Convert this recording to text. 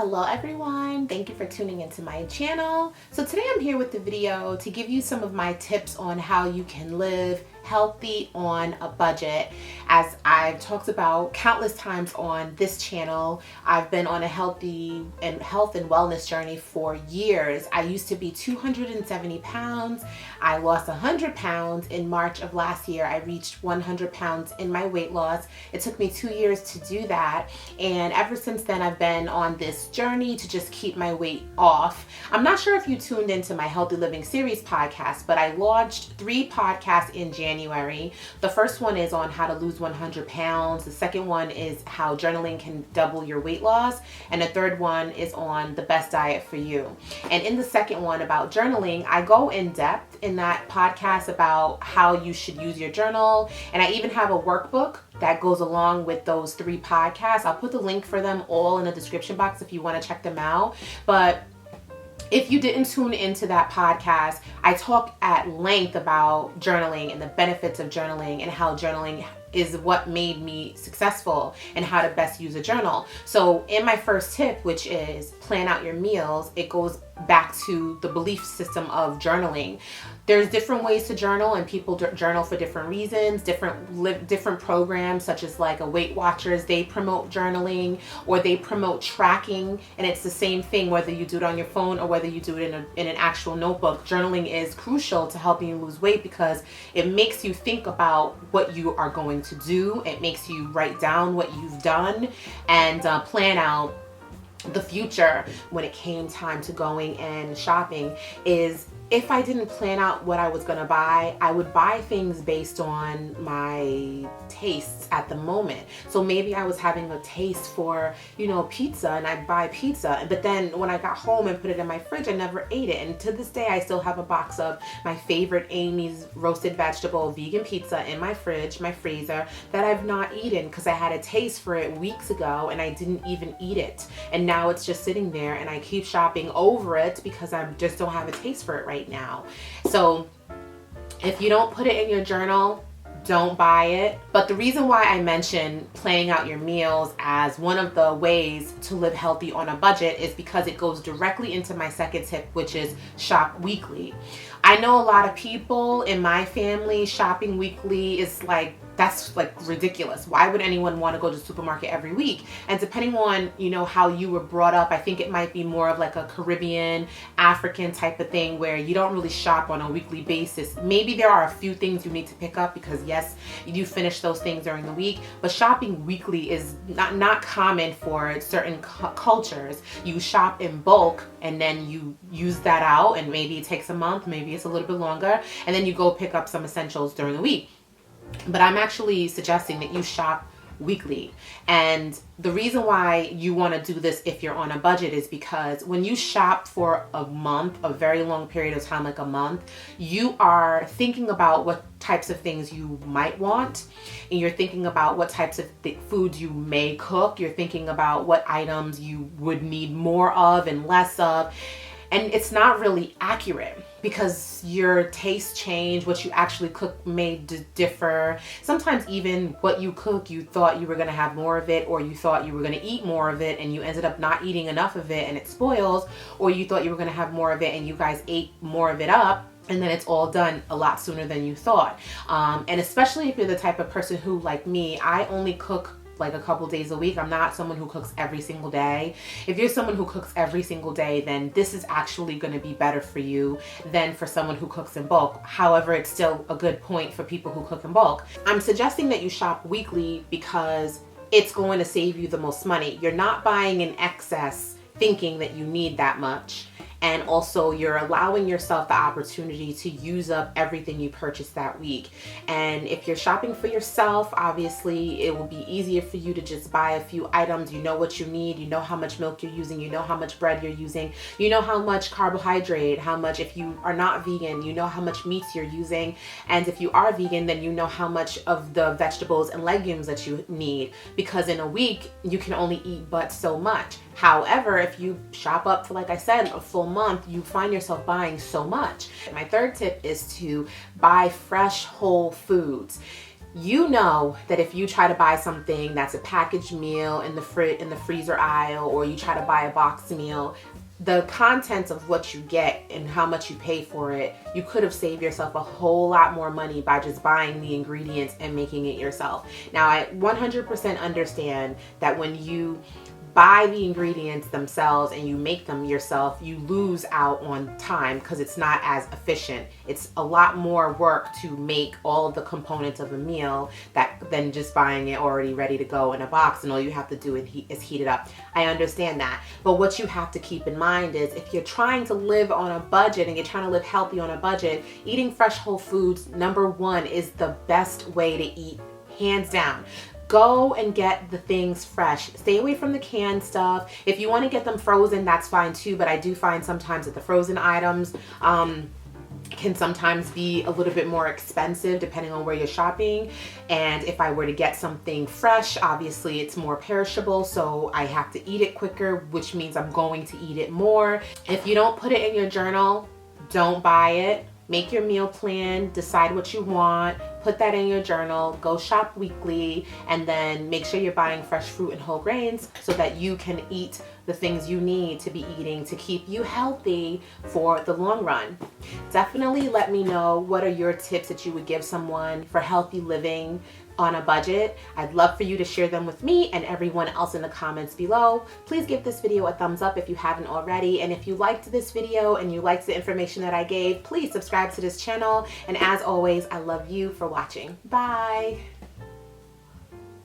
Hello everyone, thank you for tuning into my channel. So today I'm here with the video to give you some of my tips on how you can live healthy on a budget. As I've talked about countless times on this channel, I've been on a health and wellness journey for years. I used to be 270 pounds. I lost 100 pounds in March of last year. I reached 100 pounds in my weight loss. It took me 2 years to do that. And ever since then, I've been on this journey to just keep my weight off. I'm not sure if you tuned into my Healthy Living Series podcast, but I launched 3 podcasts in January. The first one is on how to lose 100 pounds. The second one is how journaling can double your weight loss. And the third one is on the best diet for you. And in the second one about journaling, I go in depth in that podcast about how you should use your journal. And I even have a workbook that goes along with those 3 podcasts. I'll put the link for them all in the description box if you want to check them out. But if you didn't tune into that podcast, I talk at length about journaling and the benefits of journaling and how journaling is what made me successful and how to best use a journal. So in my first tip, which is plan out your meals, it goes back to the belief system of journaling. There's different ways to journal, and people journal for different reasons. Different programs such as like a Weight Watchers, they promote journaling or they promote tracking, and it's the same thing whether you do it on your phone or whether you do it in an actual notebook. Journaling is crucial to helping you lose weight because it makes you think about what you are going to do. It makes you write down what you've done and plan out the future. When it came time to going and shopping, is if I didn't plan out what I was gonna buy, I would buy things based on my tastes at the moment. So maybe I was having a taste for, pizza, and I'd buy pizza. But then when I got home and put it in my fridge, I never ate it. And to this day, I still have a box of my favorite Amy's roasted vegetable vegan pizza in my fridge, my freezer, that I've not eaten because I had a taste for it weeks ago and I didn't even eat it. And now it's just sitting there and I keep shopping over it because I just don't have a taste for it right now. So if you don't put it in your journal, don't buy it. But the reason why I mention planning out your meals as one of the ways to live healthy on a budget is because it goes directly into my second tip, which is shop weekly. I know a lot of people in my family shopping weekly is that's ridiculous. Why would anyone want to go to the supermarket every week? And depending on, how you were brought up, I think it might be more of like a Caribbean, African type of thing where you don't really shop on a weekly basis. Maybe there are a few things you need to pick up because yes, you do finish those things during the week, but shopping weekly is not common for certain cultures. You shop in bulk and then you use that out, and maybe it takes a month, maybe it's a little bit longer, and then you go pick up some essentials during the week. But I'm actually suggesting that you shop weekly. And the reason why you want to do this if you're on a budget is because when you shop for a month, a very long period of time, like a month, you are thinking about what types of things you might want, and you're thinking about what types of foods you may cook. You're thinking about what items you would need more of and less of. And it's not really accurate because your tastes change, what you actually cook may differ. Sometimes even what you cook, you thought you were gonna have more of it, or you thought you were gonna eat more of it and you ended up not eating enough of it and it spoils, or you thought you were gonna have more of it and you guys ate more of it up, and then it's all done a lot sooner than you thought. And especially if you're the type of person who, like me, I only cook like a couple days a week. I'm not someone who cooks every single day. If you're someone who cooks every single day, then this is actually going to be better for you than for someone who cooks in bulk. However, it's still a good point for people who cook in bulk. I'm suggesting that you shop weekly because it's going to save you the most money. You're not buying in excess thinking that you need that much. And also you're allowing yourself the opportunity to use up everything you purchased that week. And if you're shopping for yourself, obviously it will be easier for you to just buy a few items. You know what you need, you know how much milk you're using, you know how much bread you're using, you know how much carbohydrate, how much, if you are not vegan, you know how much meats you're using. And if you are vegan, then you know how much of the vegetables and legumes that you need, because in a week you can only eat but so much. However, if you shop up for, like I said, a full month, you find yourself buying so much. My third tip is to buy fresh whole foods. You know that if you try to buy something that's a packaged meal in the freezer aisle, or you try to buy a box meal, the contents of what you get and how much you pay for it, you could have saved yourself a whole lot more money by just buying the ingredients and making it yourself. Now, I 100% understand that when you buy the ingredients themselves and you make them yourself, you lose out on time because it's not as efficient. It's a lot more work to make all of the components of a meal than just buying it already ready to go in a box, and all you have to do is heat it up. I understand that. But what you have to keep in mind is, if you're trying to live on a budget and you're trying to live healthy on a budget, eating fresh whole foods, number one, is the best way to eat, hands down. Go and get the things fresh. Stay away from the canned stuff. If you want to get them frozen, that's fine too, but I do find sometimes that the frozen items can sometimes be a little bit more expensive depending on where you're shopping. And if I were to get something fresh, obviously it's more perishable, so I have to eat it quicker, which means I'm going to eat it more. If you don't put it in your journal, don't buy it. Make your meal plan, decide what you want, put that in your journal, go shop weekly, and then make sure you're buying fresh fruit and whole grains so that you can eat the things you need to be eating to keep you healthy for the long run. Definitely let me know, what are your tips that you would give someone for healthy living on a budget? I'd love for you to share them with me and everyone else in the comments below. Please give this video a thumbs up if you haven't already, and if you liked this video and you liked the information that I gave, please subscribe to this channel. And as always, I love you for watching. Bye.